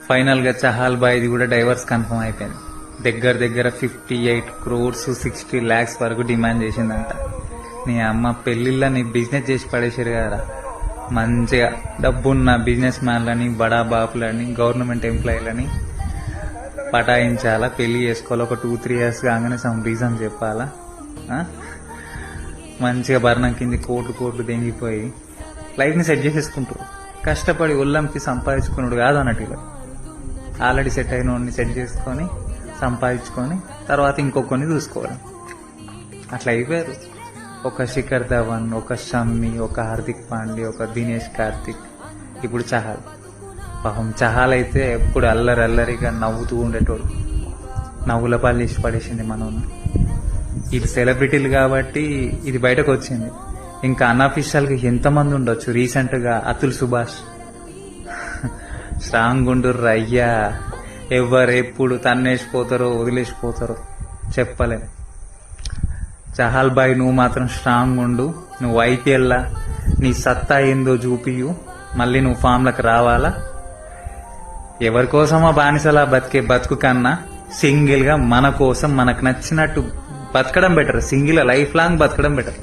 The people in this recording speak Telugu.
ఫైనల్గా చహాల్ బాయ్ది కూడా డైవర్స్ కన్ఫర్మ్ అయిపోయింది. దగ్గర 58 crores 60 lakhs వరకు డిమాండ్ చేసిందంట. నీ అమ్మ పెళ్లిళ్ళ నీ బిజినెస్ చేసి పడేసారు కదా. మంచిగా డబ్బున్న బిజినెస్ మ్యాన్లని, బడా బాపులని, గవర్నమెంట్ ఎంప్లాయీలని పటాయించాలా, పెళ్లి చేసుకోవాలి. ఒక 2-3 years కాగానే సమ్ రీజన్ చెప్పాలా. మంచిగా భరణం కింది కోట్లు దెంగిపోయి లైఫ్ని సెట్ చేసేసుకుంటారు. కష్టపడి ఒళ్ళంకి సంపాదించుకున్నాడు కాదు అన్నట్టుగా. ఆల్రెడీ సెట్ అయిన వాడిని సెట్ చేసుకొని సంపాదించుకొని తర్వాత ఇంకొకరిని చూసుకోవాలి. అట్లా అయిపోయారు. ఒక శిఖర్ ధవన్, ఒక షమ్మి, ఒక హార్దిక్ పాండ్యా, ఒక దినేష్ కార్తిక్, ఇప్పుడు చహాల్. పాపం చహాల్ అయితే ఎప్పుడు అల్లరిగా నవ్వుతూ ఉండేటోడు. నవ్వుల పాలు ఇష్ట పడేసింది మనం. ఇది సెలబ్రిటీలు కాబట్టి ఇది బయటకు వచ్చింది. ఇంకా అన్అఫీషియల్గా ఎంతమంది ఉండొచ్చు. రీసెంట్గా అతుల్ సుభాష్ స్ట్రాంగ్ ఉండుర్రు అయ్యా. ఎవరు ఎప్పుడు తన్నేసిపోతారో వదిలేసిపోతారో చెప్పలేం. చహాల్ బాయ్ నువ్వు మాత్రం స్ట్రాంగ్ ఉండు. నువ్వు ఐపీఎల్లా నీ సత్తా ఏందో చూపియు. మళ్ళీ నువ్వు ఫామ్లకు రావాలా. ఎవరి కోసమో బానిసలా బతికే బతుకు కన్నా సింగిల్ గా మన కోసం మనకు నచ్చినట్టు బతకడం బెటర్. సింగిల్ లైఫ్ లాంగ్ బతకడం బెటర్.